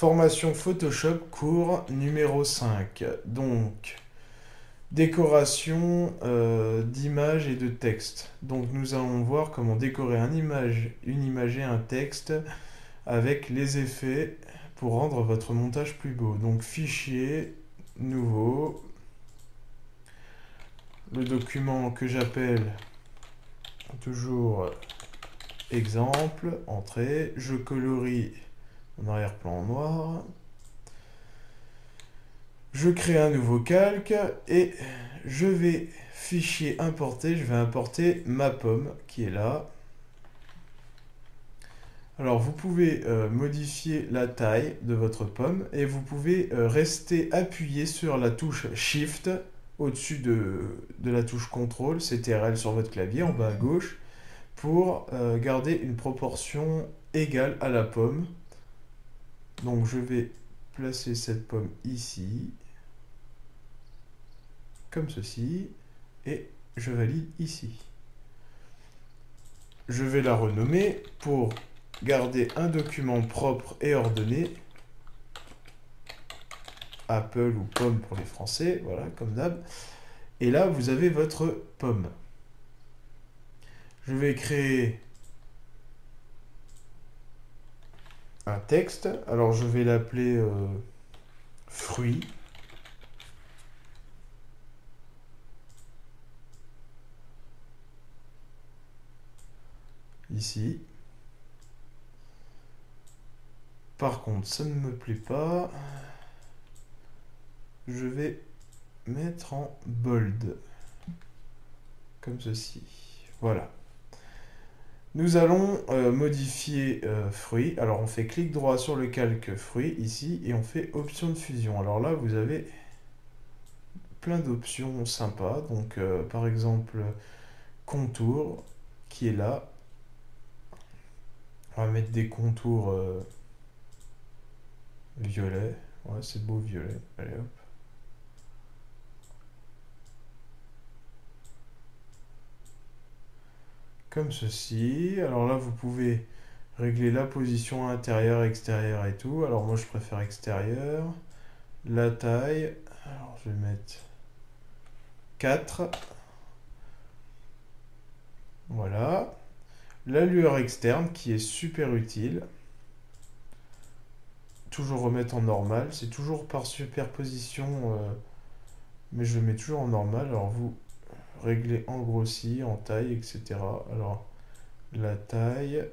Formation Photoshop, cours numéro 5. Donc, décoration d'images et de texte. Donc, nous allons voir comment décorer une image et un texte avec les effets pour rendre votre montage plus beau. Donc, fichier, nouveau, le document que j'appelle toujours exemple, entrée, je colorie mon arrière-plan en noir. Je crée un nouveau calque et je vais fichier importer, je vais importer ma pomme qui est là. Alors vous pouvez modifier la taille de votre pomme et vous pouvez rester appuyé sur la touche Shift au-dessus de la touche CTRL, CTRL sur votre clavier en bas à gauche pour garder une proportion égale à la pomme. Donc je vais placer cette pomme ici, comme ceci, et je valide ici. Je vais la renommer pour garder un document propre et ordonné. Apple ou pomme pour les Français, voilà, comme d'hab. Et là, vous avez votre pomme. Je vais créer un texte. Alors, je vais l'appeler fruit. Ici. Par contre, ça ne me plaît pas. Je vais mettre en bold. Comme ceci. Voilà. Nous allons modifier fruit. Alors on fait clic droit sur le calque fruit ici et on fait option de fusion. Alors là vous avez plein d'options sympas. Donc par exemple contour qui est là. On va mettre des contours violets. Ouais, c'est beau violet. Allez hop. Comme ceci. Alors là vous pouvez régler la position intérieure, extérieure et tout. Alors moi je préfère extérieur. La taille. Alors je vais mettre 4. Voilà. La lueur externe qui est super utile. Toujours remettre en normal. C'est toujours par superposition, mais je le mets toujours en normal. Alors vous réglez en grossi, en taille, etc. Alors la taille,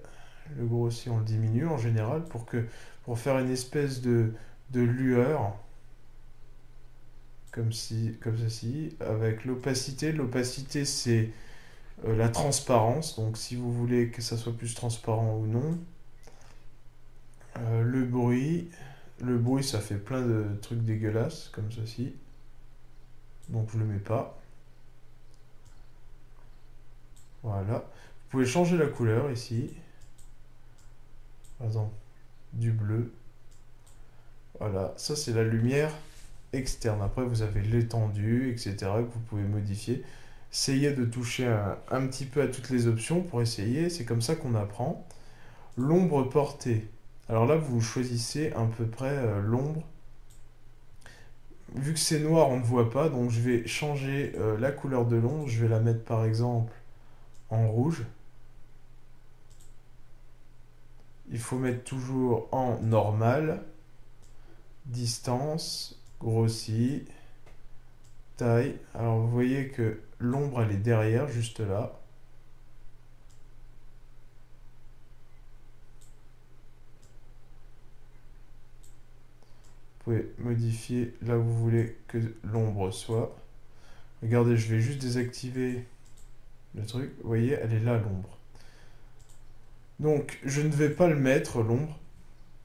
le grossi on le diminue en général pour faire une espèce de lueur. Comme ceci, avec l'opacité. L'opacité c'est la transparence, donc si vous voulez que ça soit plus transparent ou non. Le bruit ça fait plein de trucs dégueulasses comme ceci, donc je le mets pas. Voilà, vous pouvez changer la couleur ici, par exemple du bleu. Voilà, ça c'est la lumière externe. Après vous avez l'étendue, etc., que vous pouvez modifier. Essayez de toucher un petit peu à toutes les options pour essayer, c'est comme ça qu'on apprend. L'ombre portée. Alors là, vous choisissez à peu près l'ombre. Vu que c'est noir, on ne voit pas, donc je vais changer la couleur de l'ombre. Je vais la mettre par exemple en rouge. Il faut mettre toujours en normal. Distance, grossi, taille. Alors vous voyez que l'ombre elle est derrière, juste là. Vous pouvez modifier là où vous voulez que l'ombre soit. Regardez, je vais juste désactiver le truc. Vous voyez, elle est là l'ombre. Donc je ne vais pas le mettre l'ombre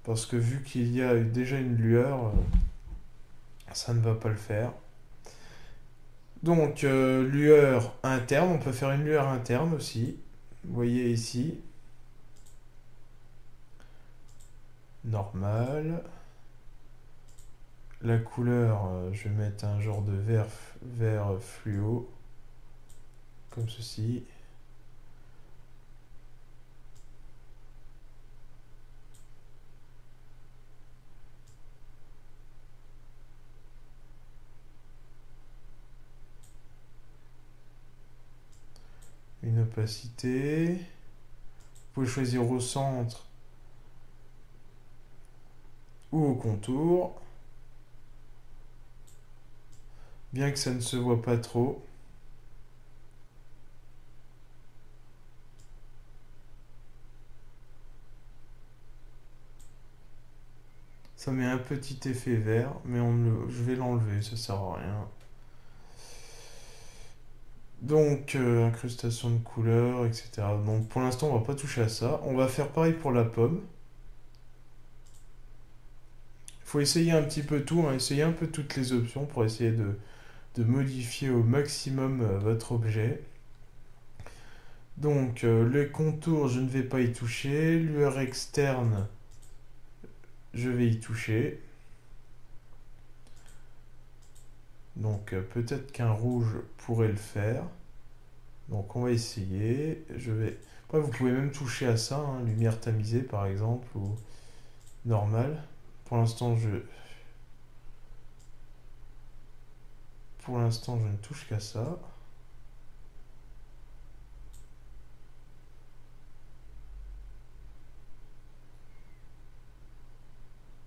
parce que vu qu'il y a déjà une lueur, ça ne va pas le faire. Donc lueur interne, on peut faire une lueur interne aussi. Vous voyez ici. Normal. La couleur, je vais mettre un genre de vert fluo. Comme ceci. une opacité. Vous pouvez choisir au centre ou au contour. Bien que ça ne se voit pas trop. Ça met un petit effet vert, mais je vais l'enlever, ça sert à rien. Donc, incrustation de couleurs, etc. Donc, pour l'instant, on va pas toucher à ça. On va faire pareil pour la pomme. Il faut essayer un petit peu tout, hein, essayer un peu toutes les options pour essayer de modifier au maximum votre objet. Donc, le contour, je ne vais pas y toucher. Lueur externe, je vais y toucher. Donc, peut-être qu'un rouge pourrait le faire. Donc, on va essayer. Après, vous pouvez même toucher à ça, hein, lumière tamisée par exemple, ou normale. Pour l'instant, je ne touche qu'à ça.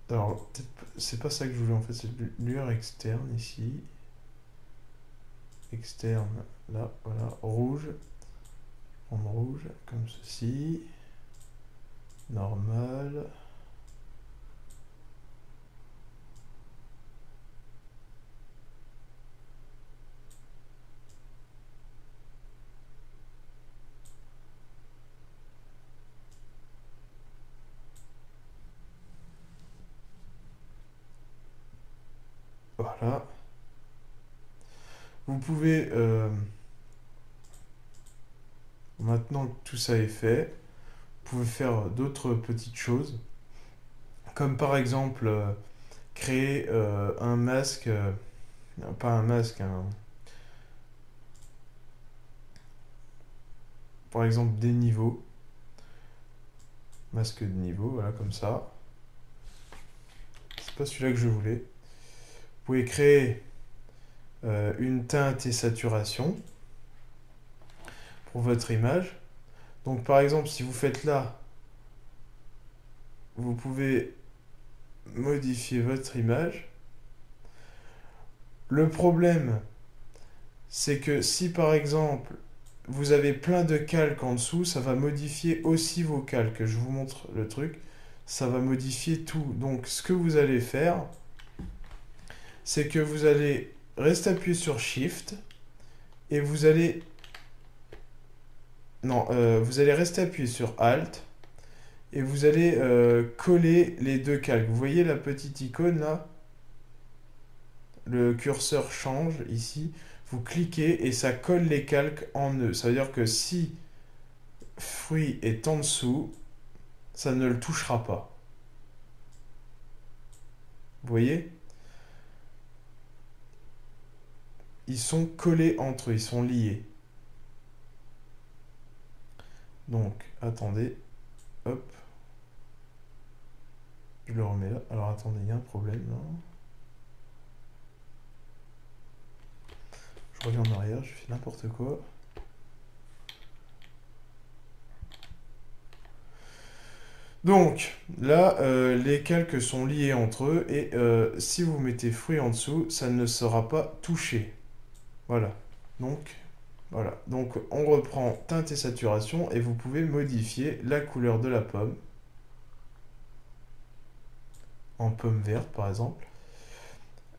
Alors, c'est pas ça que je voulais en fait, c'est lueur externe ici. Externe, là, voilà, rouge. En rouge, comme ceci. Normal. Voilà. Vous pouvez, maintenant que tout ça est fait, vous pouvez faire d'autres petites choses. Comme par exemple, créer un masque, pas un masque, par exemple des niveaux. Masque de niveau, voilà, comme ça. C'est pas celui-là que je voulais. Vous pouvez créer une teinte et saturation pour votre image. Donc par exemple, si vous faites là, vous pouvez modifier votre image. Le problème, c'est que si par exemple, vous avez plein de calques en dessous, ça va modifier aussi vos calques. Je vous montre le truc. Ça va modifier tout. Donc ce que vous allez faire, c'est que vous allez rester appuyé sur Shift et vous allez... Non, vous allez rester appuyé sur Alt et vous allez coller les deux calques. Vous voyez la petite icône là? Le curseur change ici. Vous cliquez et ça colle les calques en eux. Ça veut dire que si fruit est en dessous, ça ne le touchera pas. Vous voyez? Ils sont collés entre eux, ils sont liés. Donc, attendez. Hop. Je le remets là. Alors, attendez, il y a un problème là. Je reviens en arrière, je fais n'importe quoi. Donc, là, les calques sont liés entre eux et si vous mettez fruit en dessous, ça ne sera pas touché. Voilà. Donc, voilà. Donc, on reprend teinte et saturation et vous pouvez modifier la couleur de la pomme. En pomme verte, par exemple.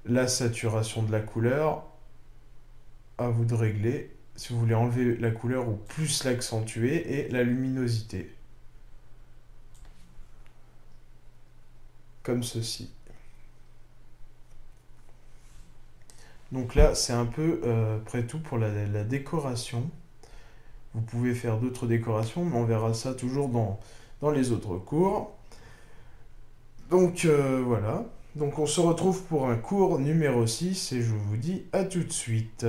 La saturation de la couleur, à vous de régler. Si vous voulez enlever la couleur ou plus l'accentuer, et la luminosité. Comme ceci. Donc là, c'est un peu près tout pour la décoration. Vous pouvez faire d'autres décorations, mais on verra ça toujours dans les autres cours. Donc voilà. Donc on se retrouve pour un cours numéro 6 et je vous dis à tout de suite.